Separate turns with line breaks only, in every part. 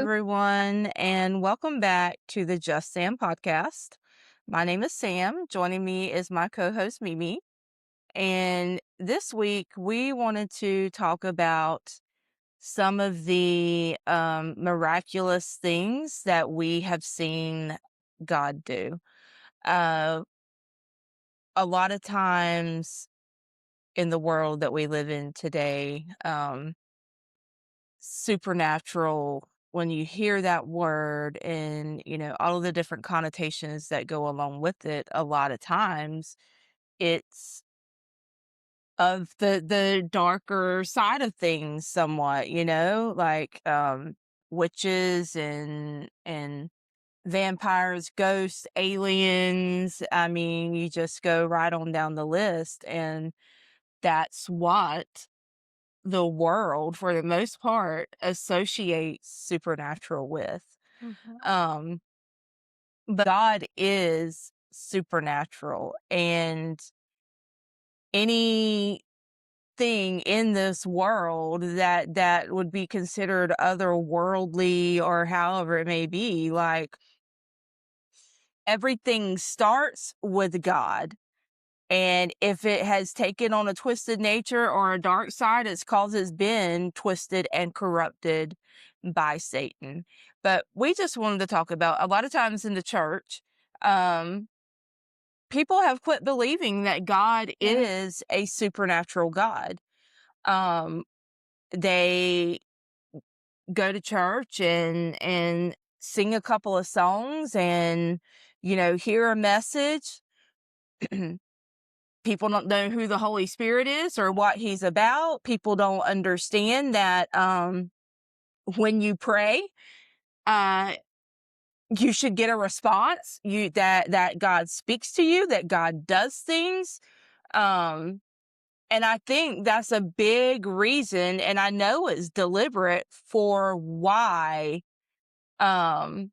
Hello.
everyone, and welcome back to the Just Sam podcast. My name is Sam. Joining me is my co host, Mimi. And this week, we wanted to talk about some of the miraculous things that we have seen God do. Uh, a lot of times in the world that we live in today, supernatural, when you hear that word and all of the different connotations that go along with it, a lot of times it's of the darker side of things somewhat, like witches and vampires, ghosts, aliens. I mean, you just go right on down the list, and that's what the world, for the most part, associates supernatural with.
Mhm.
Um, but God is supernatural, and anything in this world that would be considered otherworldly or however it may be, like everything starts with God. And if it has taken on a twisted nature or a dark side, it's cause it's been twisted and corrupted by Satan. But we just wanted to talk about a lot of times in the church, um, people have quit believing that God
Yeah.
is a supernatural God. Um, they go to church and sing a couple of songs and hear a message. People don't know who the Holy Spirit is or what he's about. People don't understand that when you pray, uh, you should get a response. That God speaks to you, that God does things. Um, and I think that's a big reason, and I know it's deliberate for why um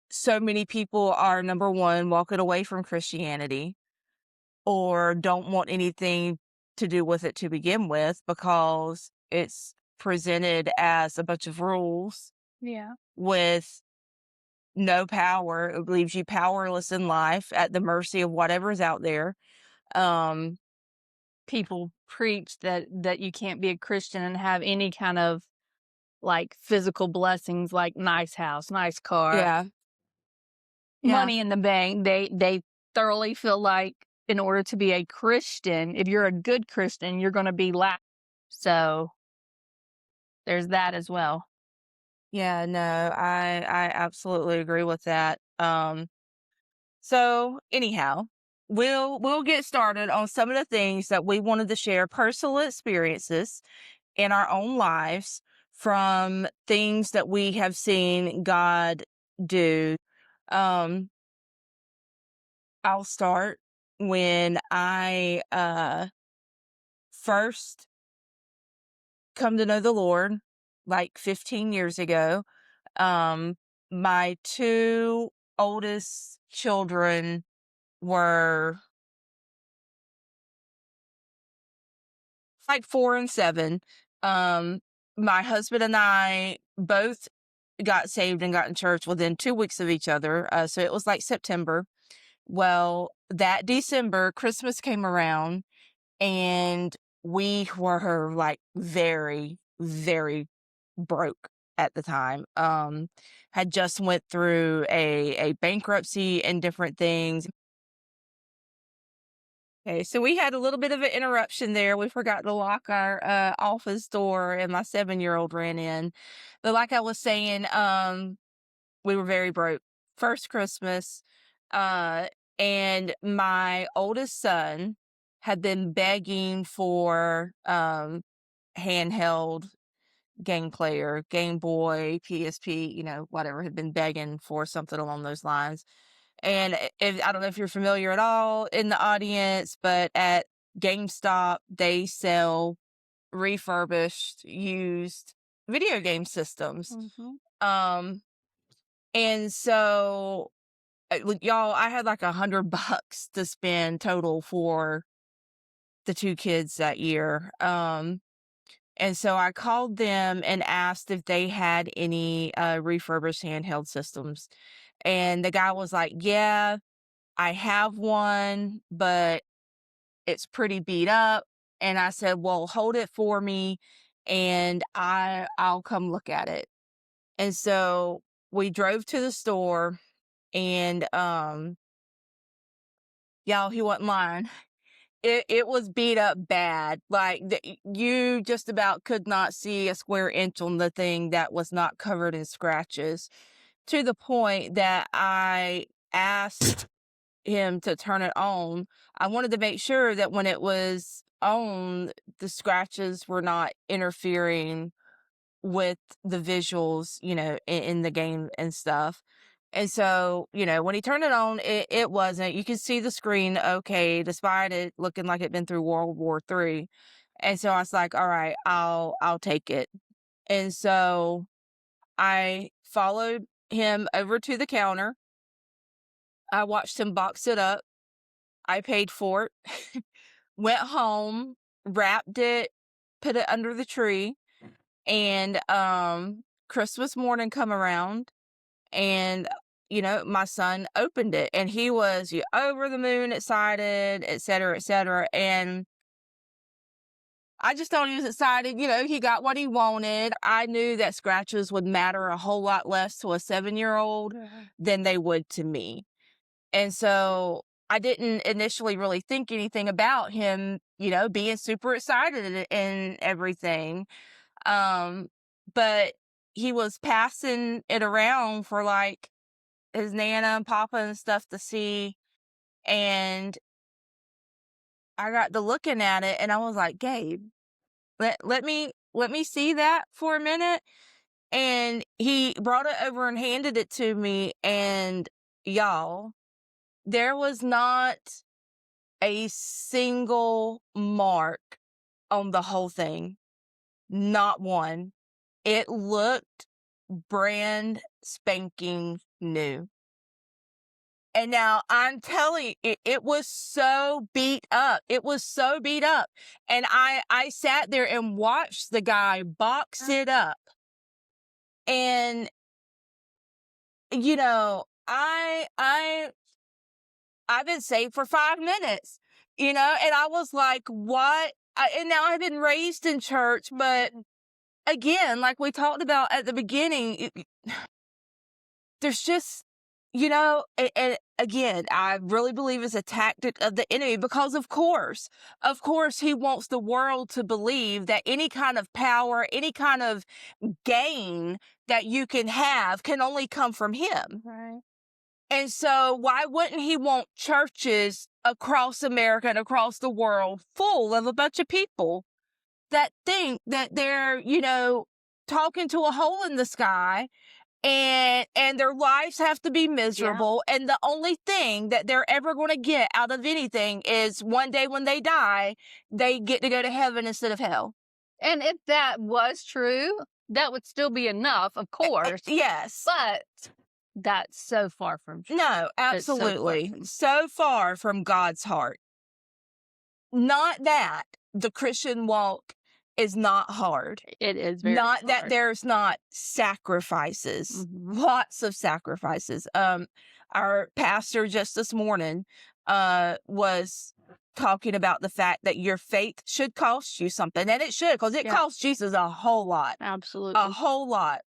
so many people are, number one, walking away from Christianity or don't want anything to do with it to begin with, because it's presented as a bunch of rules
Yeah.
with no power. It leaves you powerless in life at the mercy of whatever's out there. Um,
People preach that you can't be a Christian and have any kind of like physical blessings like nice house, nice car,
yeah, yeah,
money in the bank. They thoroughly feel like in order to be a Christian, if you're a good Christian, you're going to be lack. So there's that as well.
yeah. No, I absolutely agree with that. So anyhow, we'll get started on some of the things that we wanted to share, personal experiences in our own lives from things that we have seen God do. Um, I'll start when I first come to know the Lord, like 15 years ago. Um, my two oldest children were like 4 and 7. Um, my husband and I both got saved and got in church within 2 weeks of each other. So it was like September. Well, that December, Christmas came around, and we were like very, very broke at the time. Had just went through a bankruptcy and different things. Okay, so we had a little bit of an interruption there. We forgot to lock our office door, and my 7-year-old ran in. But like I was saying, we were very broke. First Christmas, uh, and my oldest son had been begging for handheld game player, Game Boy, PSP, whatever, had been begging for something along those lines. And I don't know if you're familiar at all in the audience, but at GameStop, they sell refurbished, used video game systems.
Hmm.
Um, and so, look, y'all, I had like $100 to spend total for the two kids that year. And so I called them and asked if they had any refurbished handheld systems. And the guy was like, "Yeah, I have one, but it's pretty beat up." And I said, "Well, hold it for me and I'll come look at it." And so we drove to the store and y'all, he wasn't lying. It was beat up bad. Like you just about could not see a square inch on the thing that was not covered in scratches, to the point that I asked him to turn it on. I wanted to make sure that when it was on, the scratches were not interfering with the visuals, in the game and stuff. And so, when he turned it on, it wasn't. You could see the screen okay, despite it looking like it'd been through World War III. And so I was like, all right, I'll take it. And so I followed him over to the counter. I watched him box it up. I paid for it. Went home, wrapped it, put it under the tree, and Christmas morning come around, and my son opened it and he was over the moon excited, et cetera, et cetera. And I just thought he was excited. He got what he wanted. I knew that scratches would matter a whole lot less to a 7-year-old than they would to me. And so I didn't initially really think anything about him, being super excited and everything. But he was passing it around for like his Nana and Papa and stuff to see. And I got to looking at it and I was like, "Gabe, let me see that for a minute." And he brought it over and handed it to me, and y'all, there was not a single mark on the whole thing. Not one. It looked brand spanking new. And now I'm telling you, it was so beat up. It was so beat up. And I sat there and watched the guy box it up. And I've been saved for 5 minutes, and I was like, "What?" And now I've been raised in church, but again, like we talked about at the beginning, there's just, and again, I really believe it's a tactic of the enemy because of course, he wants the world to believe that any kind of power, any kind of gain that you can have can only come from him.
Right.
And so why wouldn't he want churches across America and across the world full of a bunch of people that think that they're, talking to a hole in the sky, and their lives have to be miserable, and the only thing that they're ever going to get out of anything is one day when they die, they get to go to heaven instead of hell.
And if that was true, that would still be enough, of course.
Yes.
But that's so far from true.
No, absolutely. So far from God's heart. Not that the Christian walk is not hard.
It is very
Not
hard.
that there's not sacrifices. Lots of sacrifices. Our pastor just this morning was talking about the fact that your faith should cost you something, and it should, because it cost Jesus a whole lot.
Absolutely.
A whole lot.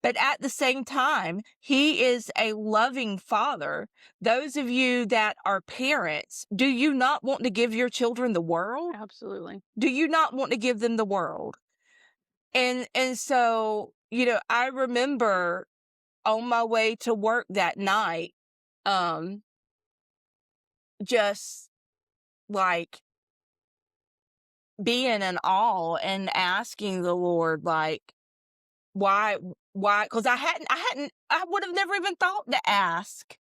But at the same time, he is a loving father. Those of you that are parents, do you not want to give your children the world?
Absolutely.
Do you not want to give them the world? And so, I remember on my way to work that night, just like being in awe and asking the Lord, like, why? Because I would have never even thought to ask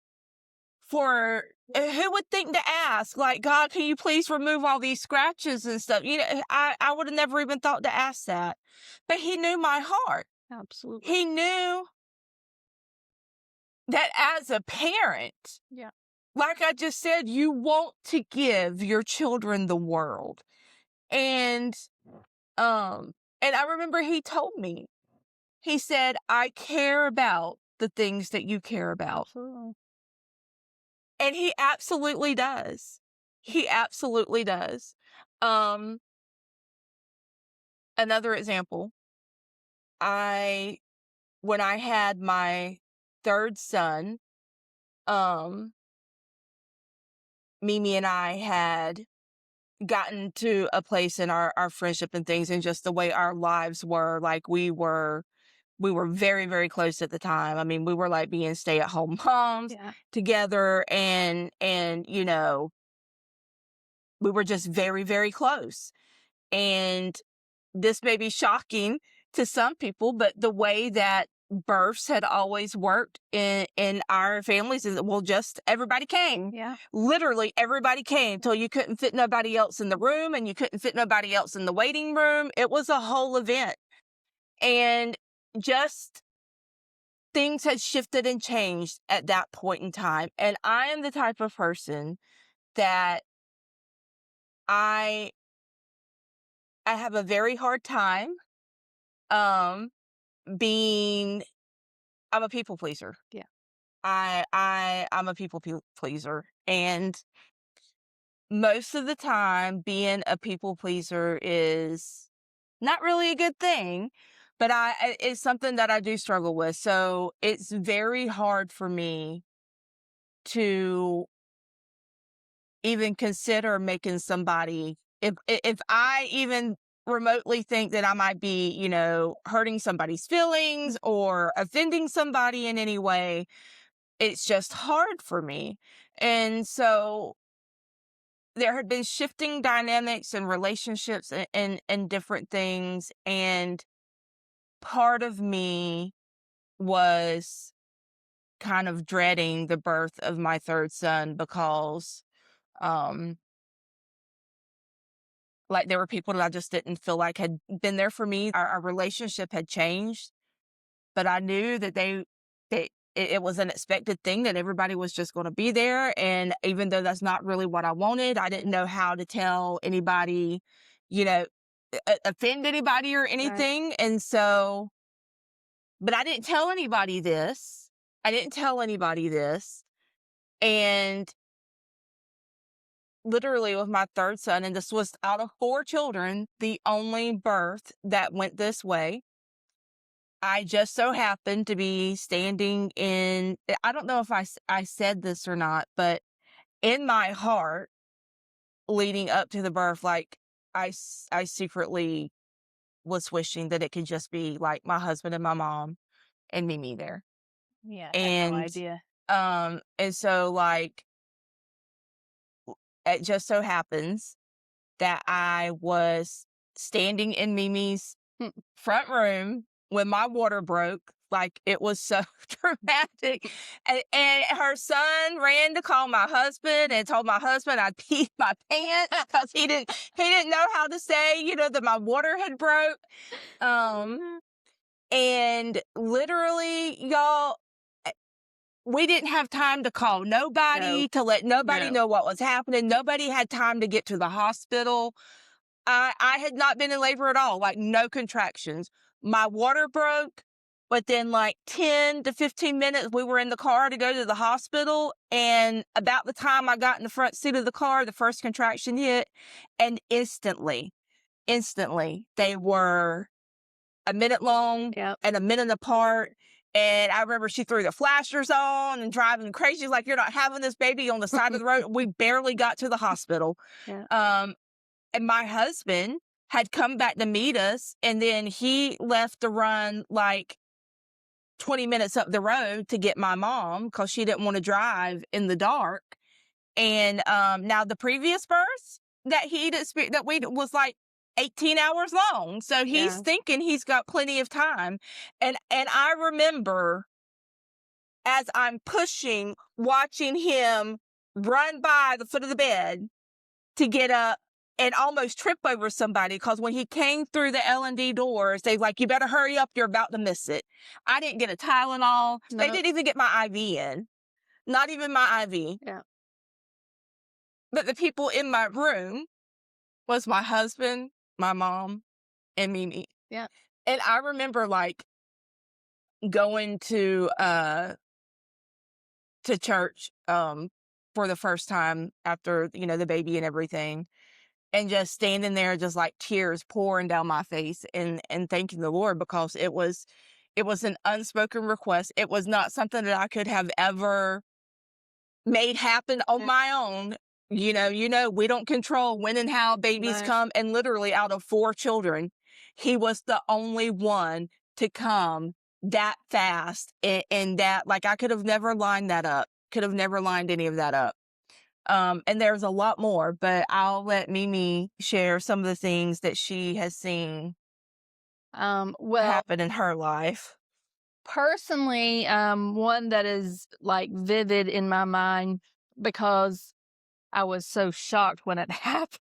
for, who would think to ask, like, "God, can you please remove all these scratches and stuff?" I would have never even thought to ask that. But he knew my heart.
Absolutely.
He knew that as a parent, like I just said, you want to give your children the world. And And I remember he told me, he said, I care about the things that you care about.
Absolutely.
And he absolutely does. He absolutely does. Um, Another example, when I had my third son, um, Mimi and I had gotten to a place in our friendship and things and just the way our lives were, like we were very, very close at the time. I mean, we were like being stay-at-home moms
Yeah.
together and we were just very, very close. And this may be shocking to some people, but the way that births had always worked in our families is, well, just everybody came.
Yeah.
Literally everybody came till you couldn't fit nobody else in the room and you couldn't fit nobody else in the waiting room. It was a whole event. And just things had shifted and changed at that point in time. And I am the type of person that I have a very hard time um being I'm a people pleaser.
Yeah.
I'm a pleaser, and most of the time being a people pleaser is not really a good thing, but it's something that I do struggle with. So it's very hard for me to even consider making somebody, if I even remotely think that I might be, hurting somebody's feelings or offending somebody in any way, it's just hard for me. And so there had been shifting dynamics and relationships and different things. And part of me was kind of dreading the birth of my third son because, um, like there were people that I just didn't feel like had been there for me. Our relationship had changed, but I knew that it was an expected thing that everybody was just going to be there. And even though that's not really what I wanted, I didn't know how to tell anybody, you know, offend anybody or
Right.
anything. And so, but I didn't tell anybody this. And literally with my third son, and this was out of 4 children, the only birth that went this way. I just so happened to be standing in, I don't know if I said this or not, but in my heart leading up to the birth, like I secretly was wishing that it could just be like my husband and my mom and Mimi there.
Yeah. I had no
And,
idea.
and so like, it just so happens that I was standing in Mimi's
Hmm.
front room when my water broke. Like it was so dramatic. And her son ran to call my husband and told my husband I peed my pants because he didn't know how to say, that my water had broke. And literally, y'all, we didn't have time to call nobody,
No.
to let nobody
No.
know what was happening. Nobody had time to get to the hospital. I had not been in labor at all, like no contractions. My water broke, but then like 10 to 15 minutes, we were in the car to go to the hospital. And about the time I got in the front seat of the car, the first contraction hit. And instantly, they were a minute long
Yep.
and a minute apart. And I remember she threw the flashers on and driving crazy, like, you're not having this baby on the side of the road. We barely got to the hospital.
Yeah.
And my husband had come back to meet us, and then he left to run like 20 minutes up the road to get my mom because she didn't want to drive in the dark. And now the previous birth that he'd experienced, that we was like 18 hours long. So he's
Yeah.
thinking he's got plenty of time. And I remember as I'm pushing, watching him run by the foot of the bed to get up and almost trip over somebody, because when he came through the L&D doors, they like, you better hurry up, you're about to miss it. I didn't get a Tylenol. They
Nope.
didn't even get my IV in. Not even my IV.
Yeah.
But the people in my room was my husband, my mom, and Mimi.
Yeah.
And I remember like going to church for the first time after, the baby and everything, and just standing there just like tears pouring down my face and thanking the Lord because it was an unspoken request. It was not something that I could have ever made happen on my own. We don't control when and how babies
Right.
come, and literally out of 4 children, he was the only one to come that fast, and that like I could have never lined that up. Could have never lined any of that up. And there's a lot more, but I'll let Mimi share some of the things that she has seen
Well,
happen in her life.
personally, one that is like vivid in my mind because I was so shocked when it happened.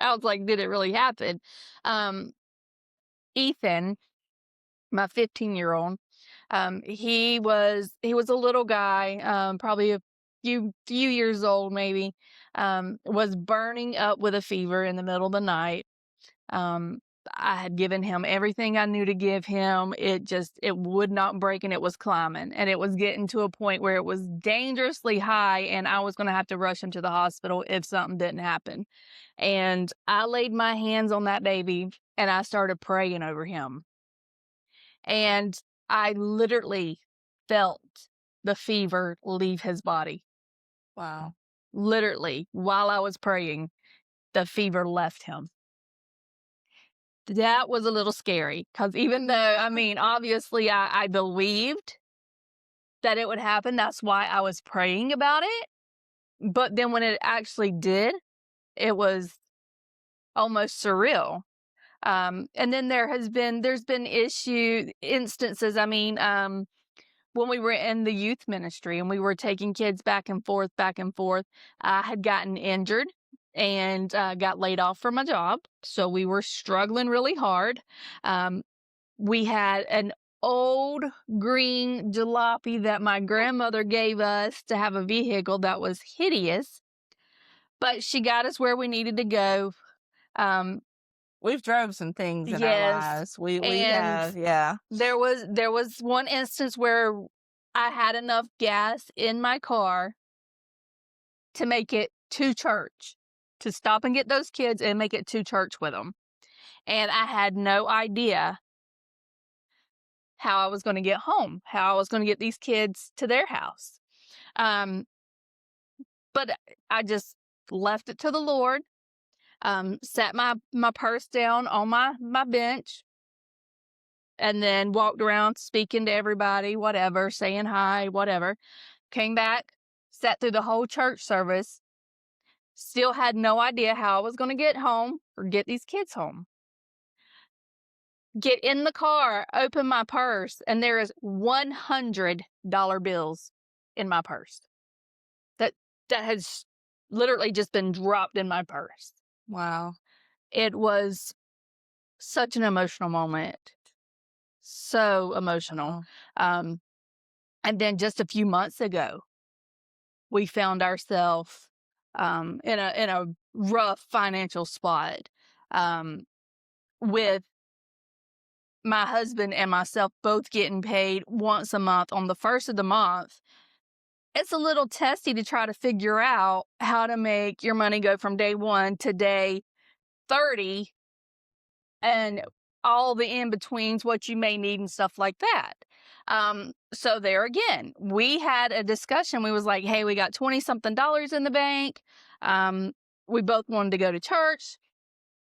I was like, did it really happen? Um, Ethan, my 15-year-old, he was a little guy, probably a few years old, maybe, was burning up with a fever in the middle of the night. Um, I had given him everything I knew to give him. It would not break and it was climbing. And it was getting to a point where it was dangerously high and I was going to have to rush him to the hospital if something didn't happen. And I laid my hands on that baby and I started praying over him. And I literally felt the fever leave his body.
Wow.
Literally, while I was praying, the fever left him. That was a little scary because even though, I mean, obviously I believed that it would happen. That's why I was praying about it. But then when it actually did, it was almost surreal. And then there's been instances. I mean, when we were in the youth ministry and we were taking kids back and forth, I had gotten injured and got laid off from my job. So we were struggling really hard. We had an old green jalopy that my grandmother gave us to have a vehicle that was hideous, but she got us where we needed to go.
We've drove some things in our
Yes,
lives. We
and
have, yeah.
there was one instance where I had enough gas in my car to make it to church, to stop and get those kids and make it to church with them. And I had no idea how I was going to get home, how I was going to get these kids to their house. Um, but I just left it to the Lord, sat my purse down on my bench, and then walked around speaking to everybody, whatever, saying hi, whatever. Came back, sat through the whole church service, still had no idea how I was going to get home or get these kids home. Get in the car, open my purse, and there is $100 bills in my purse. That has literally just been dropped in my purse.
Wow.
It was such an emotional moment. So emotional.
Wow.
And then just a few months ago, we found ourselves in a rough financial spot, with my husband and myself both getting paid once a month on the first of the month. It's a little testy to try to figure out how to make your money go from day 1 to day 30 and all the in-betweens, what you may need and stuff like that. So there again, we had a discussion. We was like, hey, we got 20-something dollars in the bank. We both wanted to go to church.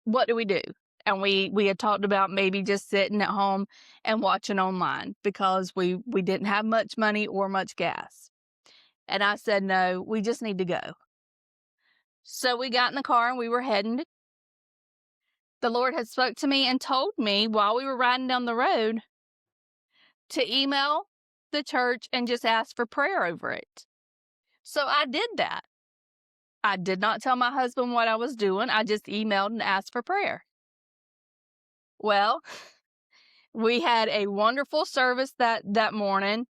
What do we do? And we had talked about maybe just sitting at home and watching online because we didn't have much money or much gas. And I said, no, we just need to go. So we got in the car and we were heading. The Lord had spoke to me and told me while we were riding down the road to email the church and just ask for prayer over it. So I did that. I did not tell my husband what I was doing. I just emailed and asked for prayer. Well, we had a wonderful service that morning.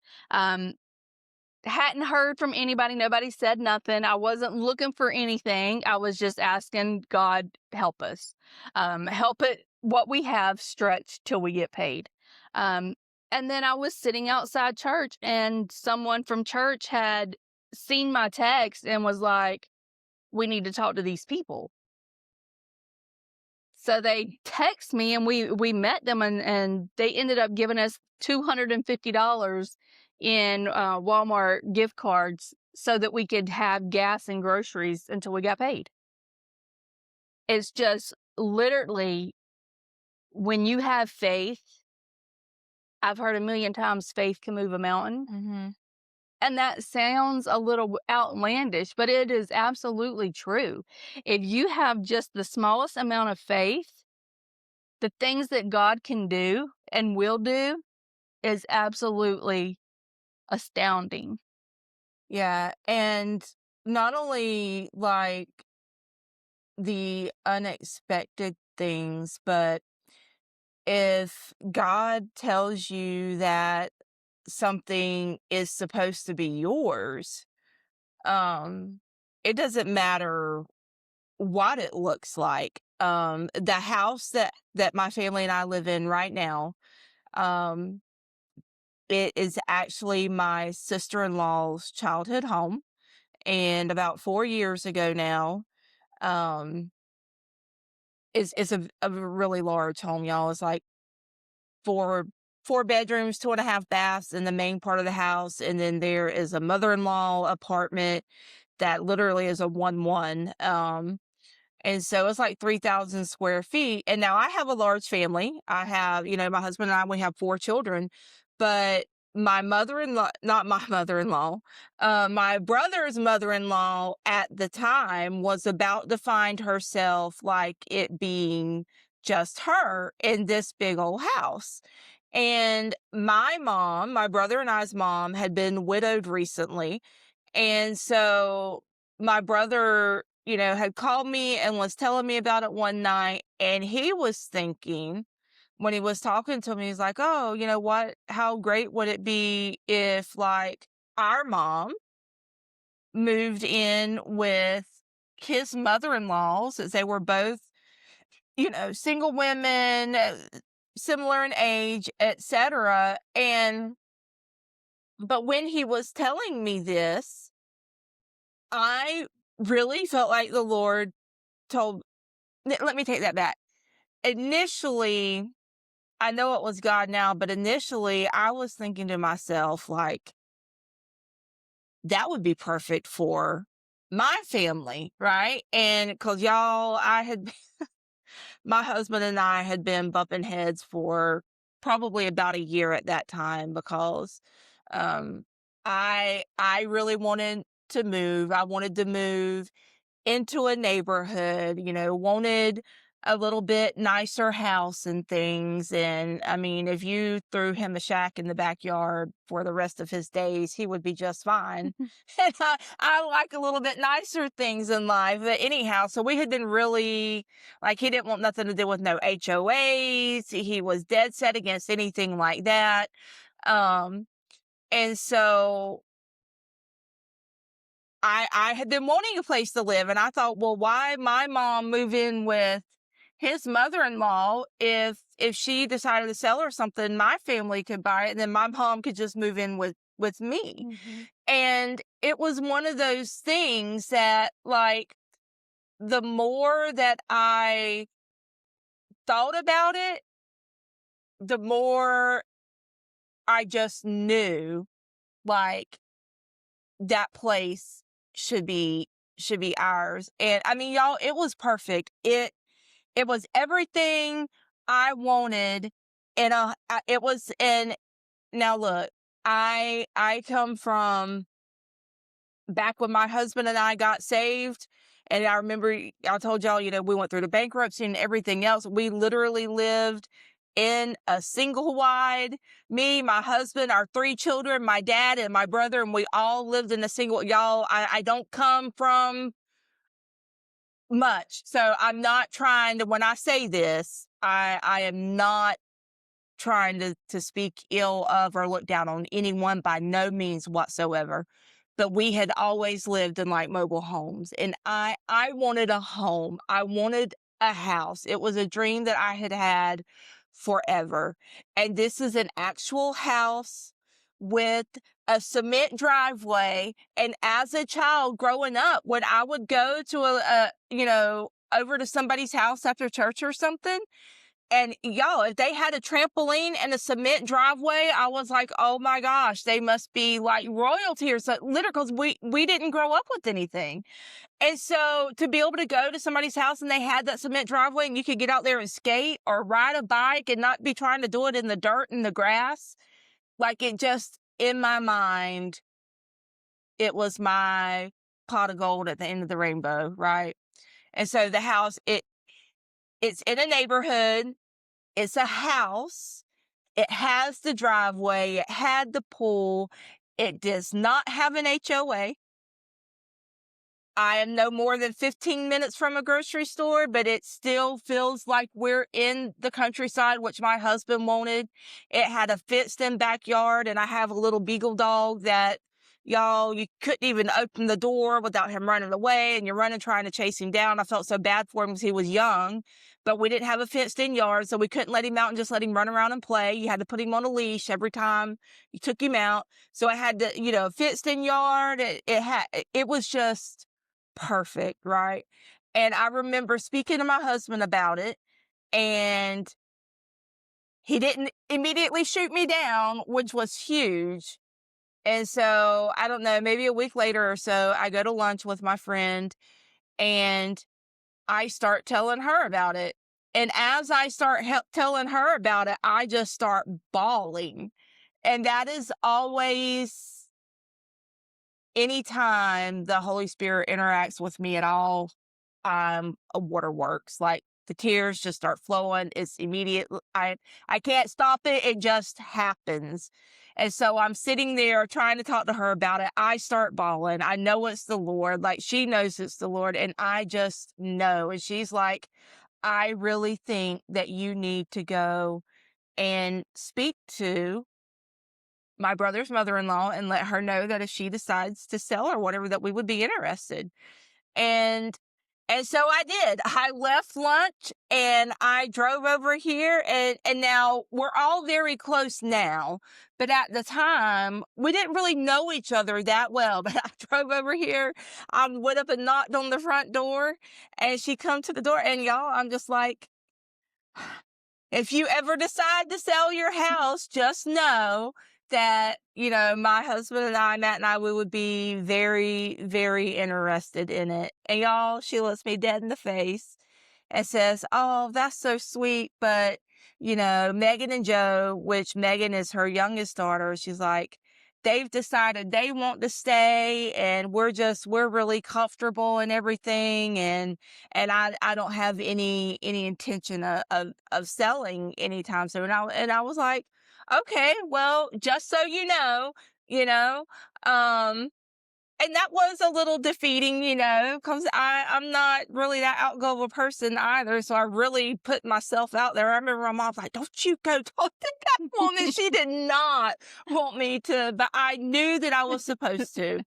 Hadn't heard from anybody. Nobody said nothing. I wasn't looking for anything. I was just asking God, help us. Help it what we have stretched till we get paid. Um, and then I was sitting outside church, and someone from church had seen my text and was like, "We need to talk to these people." So they text me, and we met them, and they ended up giving us $250 in Walmart gift cards so that we could have gas and groceries until we got paid. It's just literally, when you have faith, I've heard a million times faith can move a mountain.
Mm-hmm.
And that sounds a little outlandish, but it is absolutely true. If you have just the smallest amount of faith, the things that God can do and will do is absolutely astounding.
Yeah. And not only like the unexpected things, but if God tells you that something is supposed to be yours, um, it doesn't matter what it looks like. The house that my family and I live in right now, um, it is actually my sister-in-law's childhood home. And about 4 years ago now, um, it's a really large home, y'all. It's like four four bedrooms, 2.5 baths in the main part of the house, and then there is a mother-in-law apartment that literally is a 1-1. And so it's like 3,000 square feet. And now I have a large family. I have, my husband and I, we have 4 children, but my mother-in-law, not my mother-in-law, my brother's mother-in-law at the time was about to find herself like it being just her in this big old house. And my mom, my brother and I's mom, had been widowed recently. And so my brother, had called me and was telling me about it one night. And he was thinking, when he was talking to me, he's like, oh, you know what? How great would it be if, like, our mom moved in with his mother in laws, as they were both, single women, similar in age, etc. But when he was telling me this, I really felt like the Lord told let me take that back. Initially, I know it was God now, but initially I was thinking to myself, like, that would be perfect for my family, right? And because y'all, my husband and I had been bumping heads for probably about a year at that time because um, I really wanted to move. I wanted to move into a neighborhood, wanted a little bit nicer house and things. And I mean, if you threw him a shack in the backyard for the rest of his days, he would be just fine. And I like a little bit nicer things in life. But anyhow, so we had been really like, he didn't want nothing to do with no HOAs. He was dead set against anything like that. Um, and so I had been wanting a place to live, and I thought, well, why my mom move in with his mother-in-law if she decided to sell or something, my family could buy it, and then my mom could just move in with me.
Mm-hmm.
And it was one of those things that, like, the more that I thought about it, the more I just knew, like, that place should be ours. And I mean, y'all, it was perfect. It was everything I wanted. And it was. And now look, I come from back when my husband and I got saved. And I remember I told y'all, we went through the bankruptcy and everything else. We literally lived in a single wide, me, my husband, our 3 children, my dad and my brother, and we all lived in a single, y'all, I don't come from much. So I'm not trying to, when I say this, I am not trying to speak ill of or look down on anyone by no means whatsoever. But we had always lived in like mobile homes, and I wanted a home. I wanted a house. It was a dream that I had had forever. And this is an actual house with a cement driveway. And as a child growing up, when I would go to over to somebody's house after church or something, and y'all, if they had a trampoline and a cement driveway, I was like, oh my gosh, they must be like royalty or something. Literally, because we didn't grow up with anything. And so to be able to go to somebody's house and they had that cement driveway and you could get out there and skate or ride a bike and not be trying to do it in the dirt and the grass, like it just, in my mind, it was my pot of gold at the end of the rainbow, right? And so the house, it's in a neighborhood, it's a house, it has the driveway, it had the pool, it does not have an HOA. I am no more than 15 minutes from a grocery store, but it still feels like we're in the countryside, which my husband wanted. It had a fenced-in backyard, and I have a little beagle dog that, y'all, you couldn't even open the door without him running away, and you're running trying to chase him down. I felt so bad for him because he was young, but we didn't have a fenced-in yard, so we couldn't let him out and just let him run around and play. You had to put him on a leash every time you took him out. So I had to, fenced-in yard. It was just perfect, right? And I remember speaking to my husband about it, and he didn't immediately shoot me down, which was huge. And so, I don't know, maybe a week later or so, I go to lunch with my friend and I start telling her about it. And as I start telling her about it, I just start bawling. And that is always, anytime the Holy Spirit interacts with me at all, a waterworks. Like the tears just start flowing. It's immediate. I can't stop it. It just happens. And so I'm sitting there trying to talk to her about it. I start bawling. I know it's the Lord. Like she knows it's the Lord. And I just know. And she's like, I really think that you need to go and speak to my brother's mother-in-law and let her know that if she decides to sell or whatever, that we would be interested. And and so I did. I left lunch and I drove over here, and now we're all very close now. But at the time, we didn't really know each other that well. But I drove over here. I went up and knocked on the front door, and she come to the door, and y'all, I'm just like, if you ever decide to sell your house, just know that, my husband and I, Matt and I, we would be very, very interested in it. And y'all, she looks me dead in the face and says, oh, that's so sweet. But, Megan and Joe, which Megan is her youngest daughter, she's like, they've decided they want to stay and we're really comfortable and everything. And I don't have any intention of selling anytime soon. And I was like, okay, well, just so you know, um, and that was a little defeating, because I'm not really that outgoing a person either. So I really put myself out there. I remember my mom was like, don't you go talk to that woman. She did not want me to, but I knew that I was supposed to.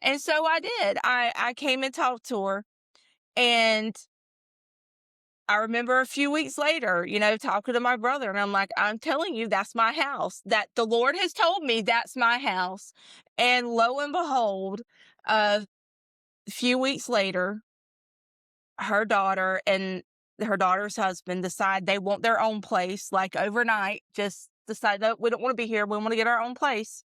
And so I did. I came and talked to her. And I remember a few weeks later, talking to my brother, and I'm like, I'm telling you, that's my house. That the Lord has told me that's my house. And lo and behold, a few weeks later, her daughter and her daughter's husband decide they want their own place, like overnight, just decide that we don't want to be here. We want to get our own place.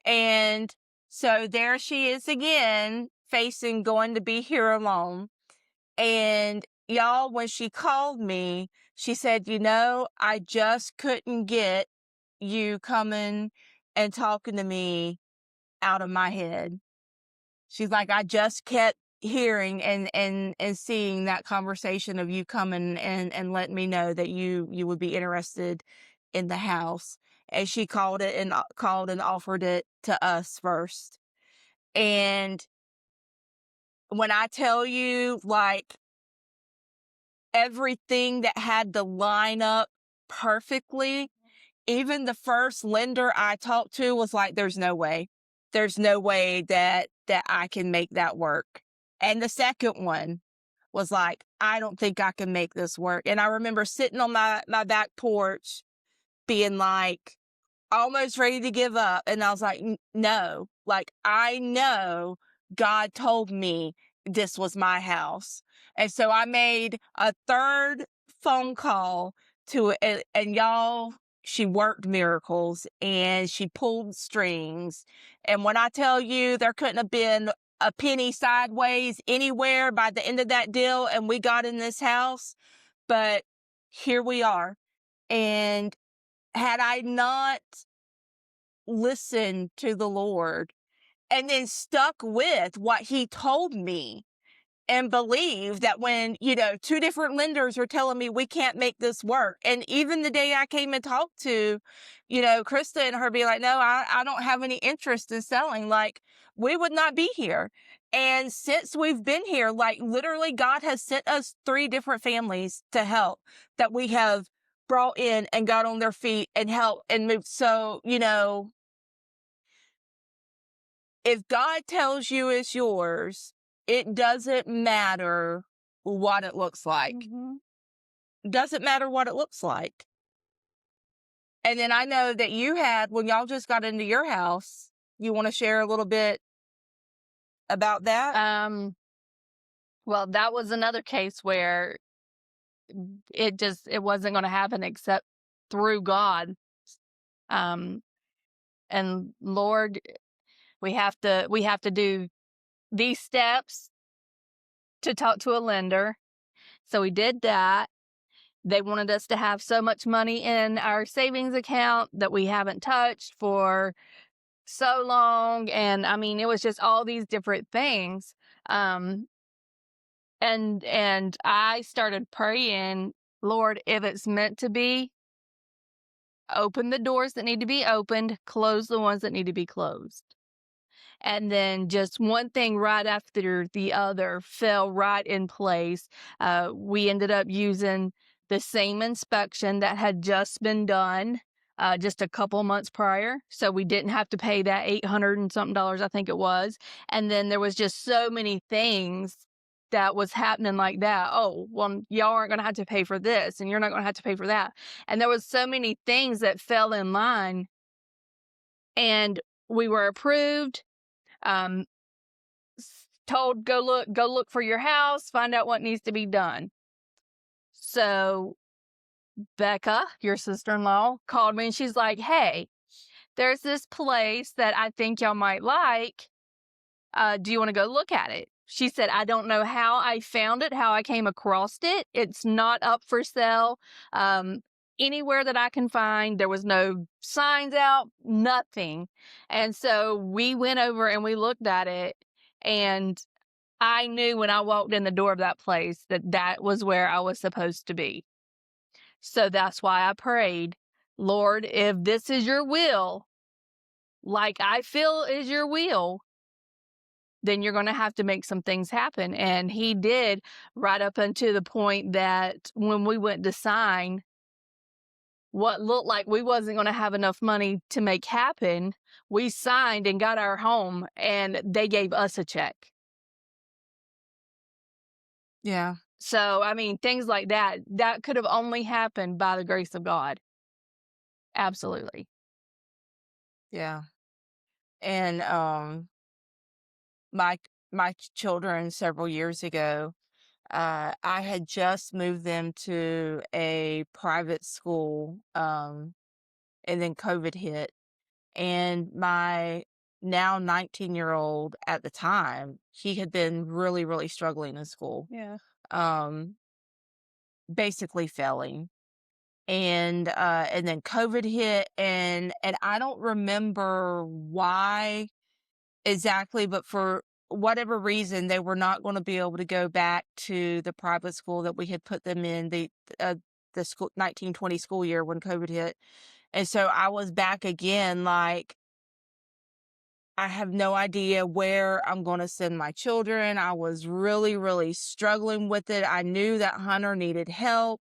And so there she is again, facing going to be here alone. And y'all, when she called me, she said, I just couldn't get you coming and talking to me out of my head. She's like, I just kept hearing and seeing that conversation of you coming and letting me know that you would be interested in the house. And she called and offered it to us first. And when I tell you, like, everything that had to line up perfectly, even the first lender I talked to was like, there's no way. There's no way that I can make that work. And the second one, was like, I don't think I can make this work. And I remember sitting on my back porch being like, almost ready to give up. And I was like, no, like, I know God told me this was my house. And so I made a third phone call to it. And y'all, she worked miracles and she pulled strings. And when I tell you there couldn't have been a penny sideways anywhere by the end of that deal, and we got in this house, but here we are. And had I not listened to the Lord and then stuck with what he told me and believe that when, two different lenders are telling me we can't make this work. And even the day I came and talked to, Krista and her be like, no, I don't have any interest in selling. Like, we would not be here. And since we've been here, like, literally God has sent us 3 different families to help that we have brought in and got on their feet and helped and moved. So, if God tells you it's yours, it doesn't matter what it looks like.
Mhm.
Doesn't matter what it looks like. And then I know that you had, when y'all just got into your house, you want to share a little bit about that?
Well, that was another case where it wasn't going to happen except through God. Um, and Lord, we have to do these steps to talk to a lender. So we did that. They wanted us to have so much money in our savings account that we haven't touched for so long. And I mean, it was just all these different things. And I started praying, Lord, if it's meant to be, open the doors that need to be opened, close the ones that need to be closed. And then just one thing right after the other fell right in place. We ended up using the same inspection that had just been done just a couple months prior. So we didn't have to pay that $800 and something, I think it was. And then there was just so many things that was happening like that. Oh, well, y'all aren't going to have to pay for this and you're not going to have to pay for that. And there was so many things that fell in line, and we were approved. Um, Told go look for your house, find out what needs to be done. So Becca, your sister-in-law, called me and she's like, hey, there's this place that I think y'all might like. Do you want to go look at it? She said, I don't know how I found it, how I came across it. It's not up for sale. Anywhere that I can find, there was no signs out, nothing. And so we went over and we looked at it, and I knew when I walked in the door of that place that that was where I was supposed to be. So that's why I prayed, Lord, if this is your will, like I feel is your will, then you're going to have to make some things happen. And he did, right up until the point that when we went to sign, what looked like we wasn't going to have enough money to make happen, we signed and got our home, and they gave us a check.
Yeah.
So, I mean, things like that could have only happened by the grace of God. Absolutely.
Yeah. And my children several years ago, I had just moved them to a private school, and then COVID hit. And my now 19-year-old at the time, he had been really, really struggling in school,
Yeah.
um, basically failing. And then COVID hit, and I don't remember why exactly, but for whatever reason, they were not going to be able to go back to the private school that we had put them in the school 1920 school year when COVID hit. And so I was back again, like, I have no idea where I'm going to send my children. I was really, really struggling with it. I knew that Hunter needed help.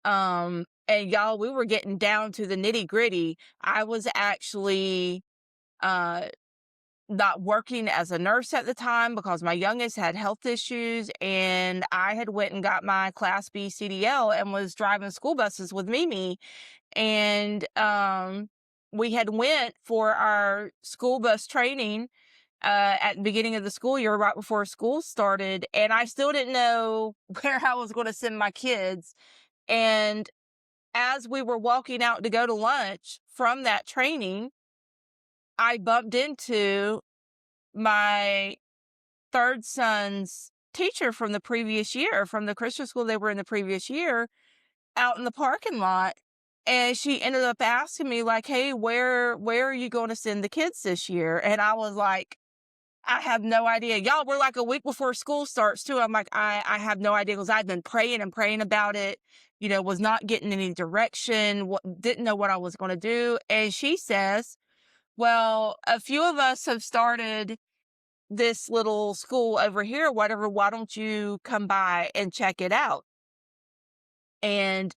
And y'all, we were getting down to the nitty gritty. I was actually, uh, not working as a nurse at the time because my youngest had health issues, and I had went and got my Class B CDL and was driving school buses with Mimi. And we had went for our school bus training at the beginning of the school year, right before school started, and I still didn't know where I was going to send my kids. And as we were walking out to go to lunch from that training, I bumped into my third son's teacher from the previous year, from the Christian school they were in the previous year, out in the parking lot. And she ended up asking me, like, hey, where are you going to send the kids this year? And I was like, I have no idea. Y'all, we're like a week before school starts too. I'm like, I have no idea, because I've been praying and praying about it, was not getting any direction, didn't know what I was going to do. And she says, well, a few of us have started this little school over here, whatever. Why don't you come by and check it out? And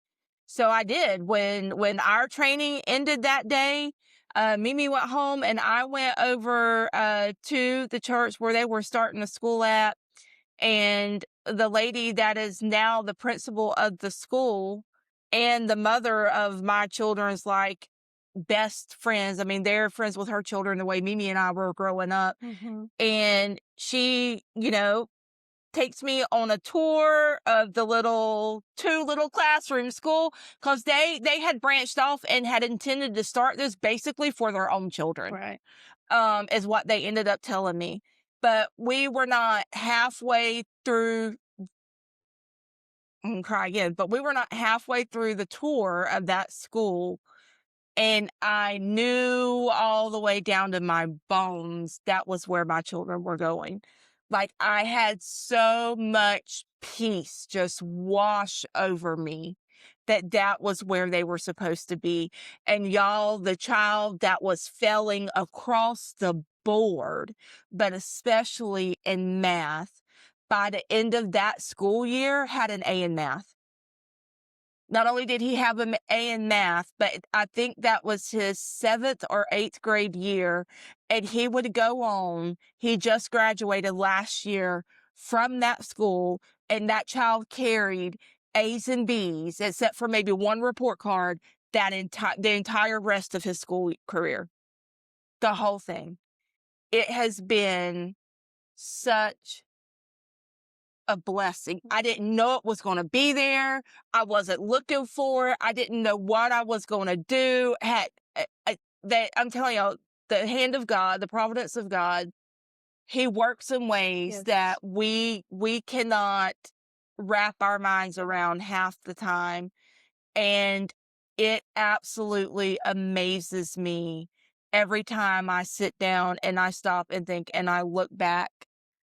so I did. When our training ended that day, Mimi went home and I went over to the church where they were starting the school at. And the lady that is now the principal of the school and the mother of my children's like best friends. I mean, they're friends with her children the way Mimi and I were growing up.
Mhm.
And she, takes me on a tour of the two little classroom school, because they had branched off and had intended to start this basically for their own children.
Right.
Is what they ended up telling me. But we were not halfway through. I'm gonna cry again. But we were not halfway through the tour of that school, and I knew all the way down to my bones that was where my children were going. Like, I had so much peace just wash over me that was where they were supposed to be. And y'all, the child that was failing across the board, but especially in math, by the end of that school year, had an A in math. Not only did he have an A in math, but I think that was his 7th or 8th grade year. And he would go on. He just graduated last year from that school, and that child carried A's and B's, except for maybe one report card, the entire rest of his school career. The whole thing. It has been such a blessing. I didn't know it was going to be there. I wasn't looking for it. I didn't know what I was going to do. I'm telling you, the hand of God, the providence of God, He works in ways
Yes.
that we cannot wrap our minds around half the time. And it absolutely amazes me every time I sit down and I stop and think and I look back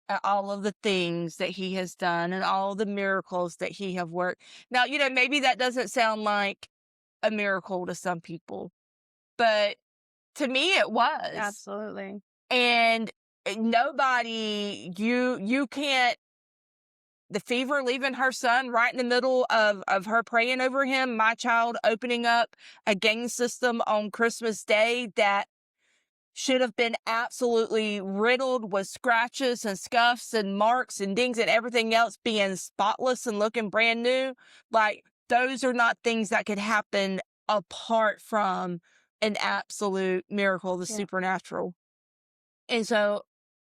at all of the things that He has done and all the miracles that He have worked. Now, maybe that doesn't sound like a miracle to some people, but to me it was.
Absolutely.
And nobody, you can't, the fever leaving her son right in the middle of her praying over him, my child opening up a gang system on Christmas Day that should have been absolutely riddled with scratches and scuffs and marks and dings and everything else, being spotless and looking brand new. Like, those are not things that could happen apart from an absolute miracle, the
Yeah.
supernatural. And so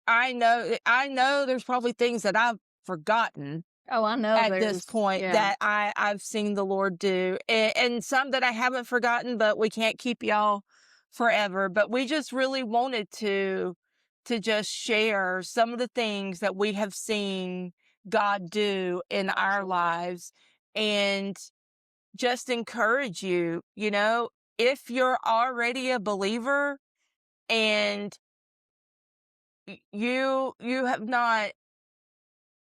I know there's probably things that I've forgotten
Oh, I know
at
there's
this point
yeah.
that I've seen the Lord do, and some that I haven't forgotten, but we can't keep y'all forever. But we just really wanted to just share some of the things that we have seen God do in our
Absolutely.
lives, and just encourage you, if you're already a believer and you have not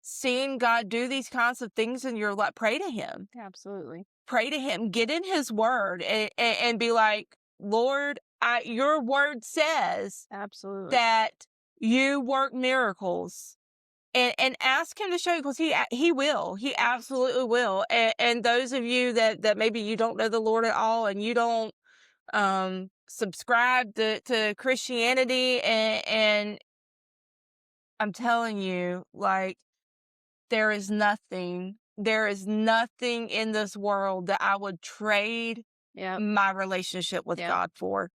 seen God do these kinds of things in your life, pray to Him.
Absolutely.
Pray to Him. Get in His Word and be like, Lord, your Word says
Absolutely.
that you work miracles. And ask Him to show you, because He will. He absolutely will. And those of you that maybe you don't know the Lord at all, and you don't subscribe to Christianity, and I'm telling you, like, there is nothing in this world that I would trade
Yep.
my relationship with
Yep.
God for.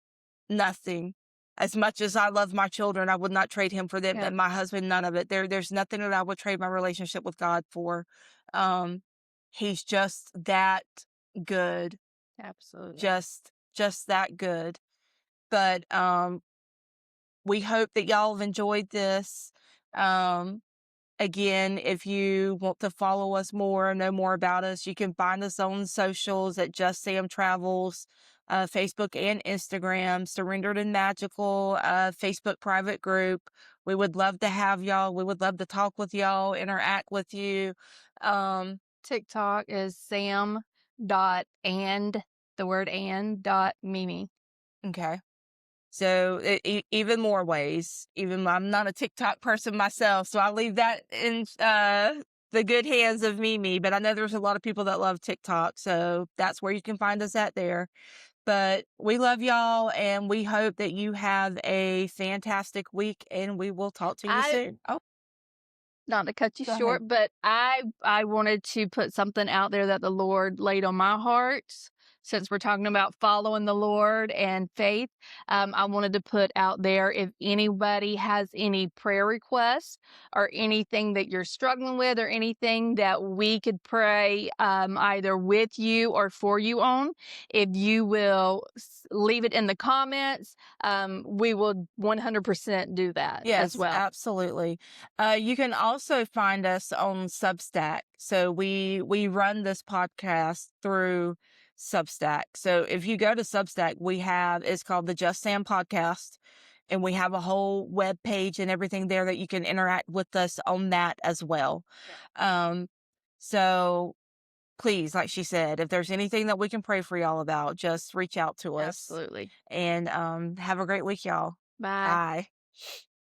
Nothing. As much as I love my children, I would not trade him for them,
Yep.
and my husband, none of it. There's nothing that I would trade my relationship with God for. Um, he's just that good.
Absolutely.
Just that good. But we hope that y'all have enjoyed this. Again, if you want to follow us more, know more about us, you can find us on socials at Just Sam Travels, Facebook and Instagram, Surrendered and Magical, Facebook private group. We would love to have y'all. We would love to talk with y'all, interact with you.
TikTok is Sam dot and the word and dot Mimi.
Okay. So even more ways. Even I'm not a TikTok person myself, so I'll leave that in the good hands of Mimi. But I know there's a lot of people that love TikTok, so that's where you can find us at there. But we love y'all, and we hope that you have a fantastic week, and we will talk to you soon. Oh,
Not to cut you
go ahead.
short, but I wanted to put something out there that the Lord laid on my heart. Since we're talking about following the Lord and faith, I wanted to put out there if anybody has any prayer requests or anything that you're struggling with or anything that we could pray either with you or for you on, if you will leave it in the comments, we will 100% do that as
Yes,
well.
absolutely. You can also find us on Substack. So we run this podcast through Substack. So if you go to Substack, it's called the Just Sam Podcast, and we have a whole web page and everything there that you can interact with us on that as well. So please, like she said, if there's anything that we can pray for y'all about, just reach out to us.
Absolutely.
And have a great week, y'all.
Bye.
Bye.